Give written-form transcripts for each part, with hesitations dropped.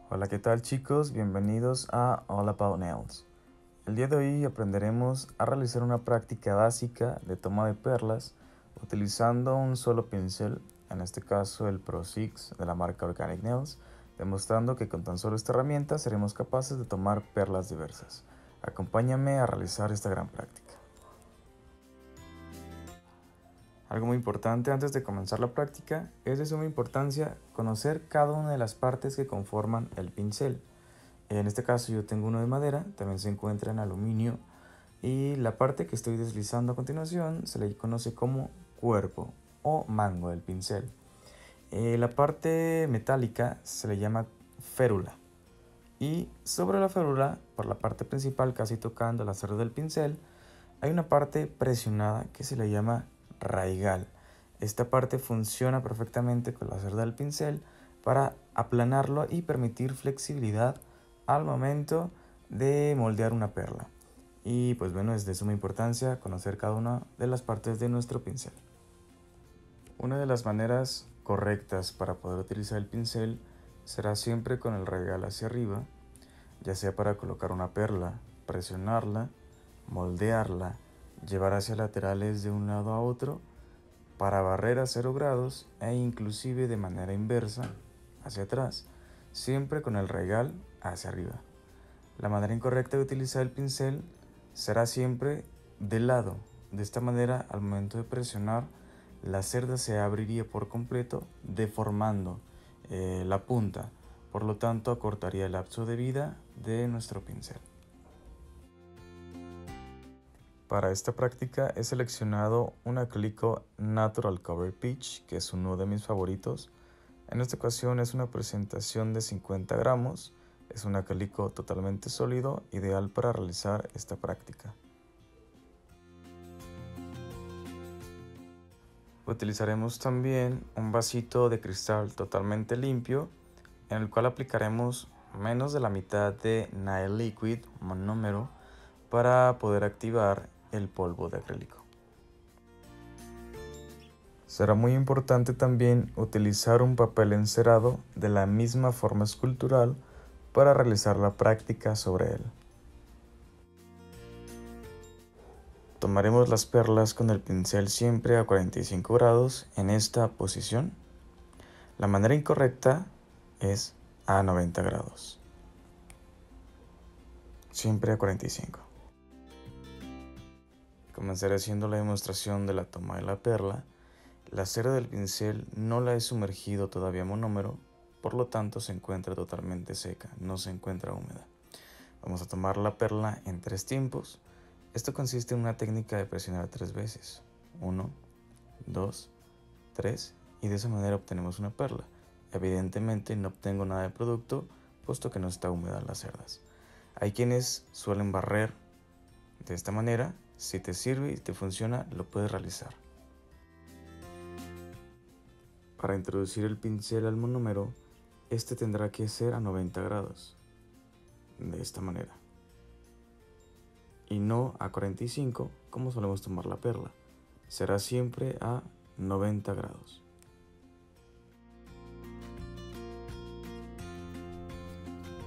Hola, ¿qué tal chicos? Bienvenidos a All About Nails. El día de hoy aprenderemos a realizar una práctica básica de toma de perlas utilizando un solo pincel, en este caso el Pro 6 de la marca Organic Nails, demostrando que con tan solo esta herramienta seremos capaces de tomar perlas diversas. Acompáñame a realizar esta gran práctica. Algo muy importante antes de comenzar la práctica es de suma importancia conocer cada una de las partes que conforman el pincel. En este caso yo tengo uno de madera, también se encuentra en aluminio y la parte que estoy deslizando a continuación se le conoce como cuerpo o mango del pincel. La parte metálica se le llama férula y sobre la férula, por la parte principal casi tocando la cerda del pincel, hay una parte presionada que se le llama raigal. Esta parte funciona perfectamente con la cerda del pincel para aplanarlo y permitir flexibilidad al momento de moldear una perla. Y pues bueno, es de suma importancia conocer cada una de las partes de nuestro pincel. Una de las maneras correctas para poder utilizar el pincel será siempre con el raigal hacia arriba, ya sea para colocar una perla, presionarla, moldearla, llevar hacia laterales de un lado a otro, para barrer a 0 grados e inclusive de manera inversa, hacia atrás, siempre con el raigal hacia arriba. La manera incorrecta de utilizar el pincel será siempre de lado. De esta manera, al momento de presionar, la cerda se abriría por completo, deformando la punta. Por lo tanto, acortaría el lapso de vida de nuestro pincel. Para esta práctica he seleccionado un acrílico Natural Cover Peach, que es uno de mis favoritos. En esta ocasión es una presentación de 50 gramos. Es un acrílico totalmente sólido, ideal para realizar esta práctica. Utilizaremos también un vasito de cristal totalmente limpio, en el cual aplicaremos menos de la mitad de Nail Liquid monómero para poder activar el polvo de acrílico. Será muy importante también utilizar un papel encerado de la misma forma escultural para realizar la práctica sobre él. Tomaremos las perlas con el pincel siempre a 45 grados en esta posición. La manera incorrecta es a 90 grados. Siempre a 45. Comenzaré haciendo la demostración de la toma de la perla. La cera del pincel no la he sumergido todavía en monómero, por lo tanto se encuentra totalmente seca, no se encuentra húmeda. Vamos a tomar la perla en 3 tiempos. Esto consiste en una técnica de presionar 3 veces. 1, 2, 3 y de esa manera obtenemos una perla. Evidentemente no obtengo nada de producto, puesto que no está húmeda las cerdas. Hay quienes suelen barrer de esta manera. Si te sirve y te funciona, lo puedes realizar. Para introducir el pincel al monómero, este tendrá que ser a 90 grados, de esta manera, y no a 45 como solemos tomar la perla, será siempre a 90 grados.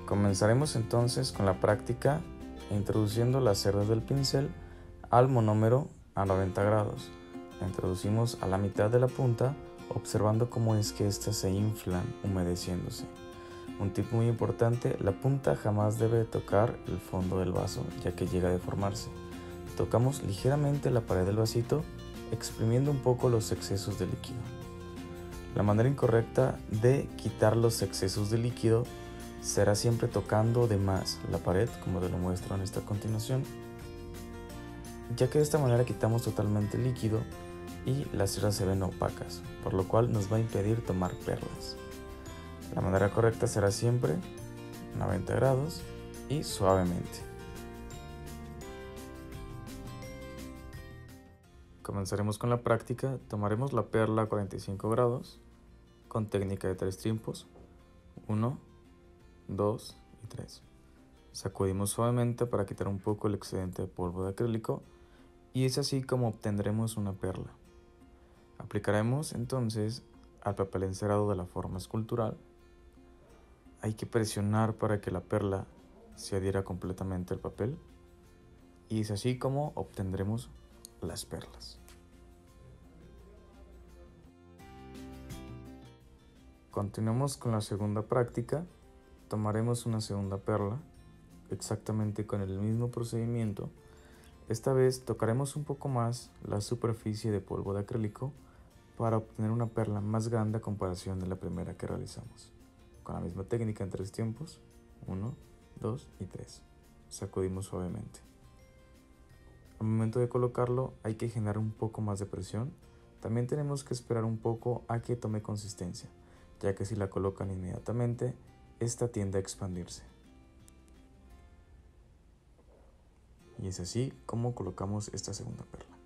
Comenzaremos entonces con la práctica introduciendo las cerdas del pincel al monómero a 90 grados. La introducimos a la mitad de la punta, observando cómo es que éstas se inflan humedeciéndose. Un tip muy importante, la punta jamás debe tocar el fondo del vaso, ya que llega a deformarse. Tocamos ligeramente la pared del vasito, exprimiendo un poco los excesos de líquido. La manera incorrecta de quitar los excesos de líquido será siempre tocando de más la pared, como te lo muestro en esta continuación, ya que de esta manera quitamos totalmente el líquido y las cerdas se ven opacas, por lo cual nos va a impedir tomar perlas. La manera correcta será siempre 90 grados y suavemente. Comenzaremos con la práctica. Tomaremos la perla a 45 grados con técnica de 3 tiempos. 1, 2 y 3. Sacudimos suavemente para quitar un poco el excedente de polvo de acrílico y es así como obtendremos una perla. Aplicaremos entonces al papel encerado de la forma escultural. hay que presionar para que la perla se adhiera completamente al papel, y es así como obtendremos las perlas. Continuamos con la segunda práctica. Tomaremos una segunda perla, exactamente con el mismo procedimiento. Esta vez tocaremos un poco más la superficie de polvo de acrílico para obtener una perla más grande a comparación de la primera que realizamos. Con la misma técnica en 3 tiempos, 1, 2 y 3. Sacudimos suavemente. Al momento de colocarlo hay que generar un poco más de presión. También tenemos que esperar un poco a que tome consistencia, ya que si la colocan inmediatamente, esta tiende a expandirse. Y es así como colocamos esta segunda perla.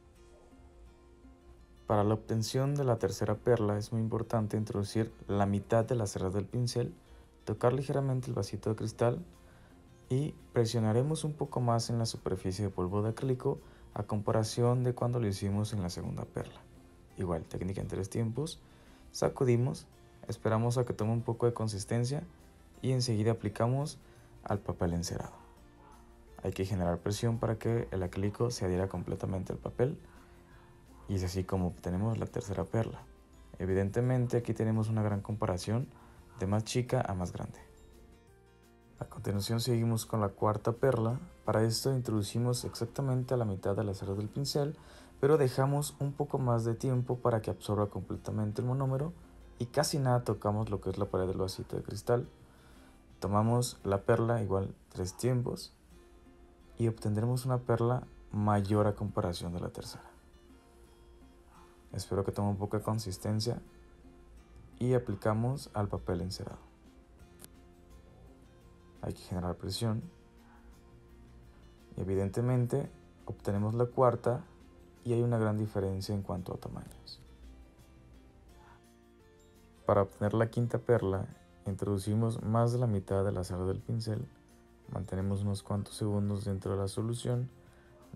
Para la obtención de la tercera perla es muy importante introducir la mitad de la cerda del pincel, tocar ligeramente el vasito de cristal y presionaremos un poco más en la superficie de polvo de acrílico a comparación de cuando lo hicimos en la segunda perla. Igual, técnica en 3 tiempos, sacudimos, esperamos a que tome un poco de consistencia y enseguida aplicamos al papel encerado. Hay que generar presión para que el acrílico se adhiera completamente al papel, y es así como obtenemos la tercera perla. Evidentemente aquí tenemos una gran comparación de más chica a más grande. A continuación seguimos con la cuarta perla. Para esto introducimos exactamente a la mitad de la cerda del pincel, pero dejamos un poco más de tiempo para que absorba completamente el monómero y casi nada tocamos lo que es la pared del vasito de cristal. Tomamos la perla, igual 3 tiempos, y obtendremos una perla mayor a comparación de la tercera. Espero que tome un poco de consistencia y aplicamos al papel encerado. Hay que generar presión y evidentemente obtenemos la cuarta y hay una gran diferencia en cuanto a tamaños. Para obtener la quinta perla introducimos más de la mitad de la cerda del pincel, mantenemos unos cuantos segundos dentro de la solución,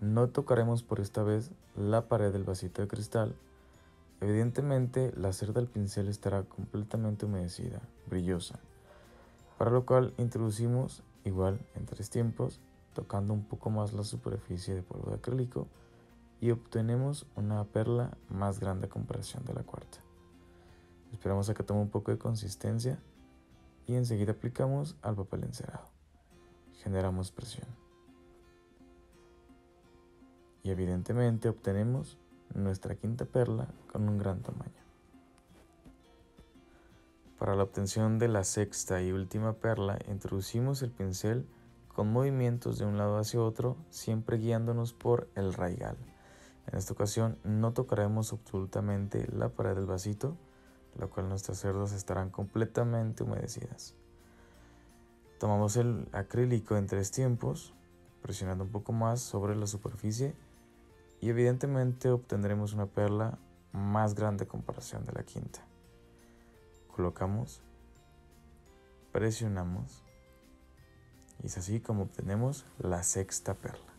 no tocaremos por esta vez la pared del vasito de cristal. Evidentemente la cerda del pincel estará completamente humedecida, brillosa, para lo cual introducimos igual en 3 tiempos, tocando un poco más la superficie de polvo de acrílico y obtenemos una perla más grande a comparación de la cuarta. Esperamos a que tome un poco de consistencia y enseguida aplicamos al papel encerado. Generamos presión y evidentemente obtenemos nuestra quinta perla con un gran tamaño. Para la obtención de la sexta y última perla introducimos el pincel con movimientos de un lado hacia otro, siempre guiándonos por el raigal. En esta ocasión no tocaremos absolutamente la pared del vasito, lo cual nuestras cerdas estarán completamente humedecidas. Tomamos el acrílico en 3 tiempos, presionando un poco más sobre la superficie y evidentemente obtendremos una perla más grande a comparación de la quinta. Colocamos, presionamos y es así como obtenemos la sexta perla.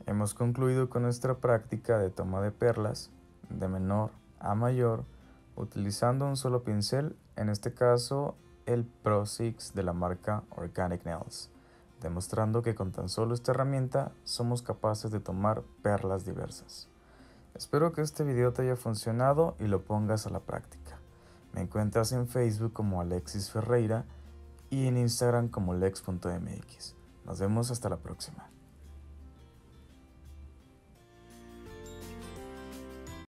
Hemos concluido con nuestra práctica de toma de perlas de menor a mayor utilizando un solo pincel, en este caso el Pro 6 de la marca Organic Nails, demostrando que con tan solo esta herramienta somos capaces de tomar perlas diversas. Espero que este video te haya funcionado y lo pongas a la práctica. Me encuentras en Facebook como Alexis Ferreira y en Instagram como lex.mx. Nos vemos hasta la próxima.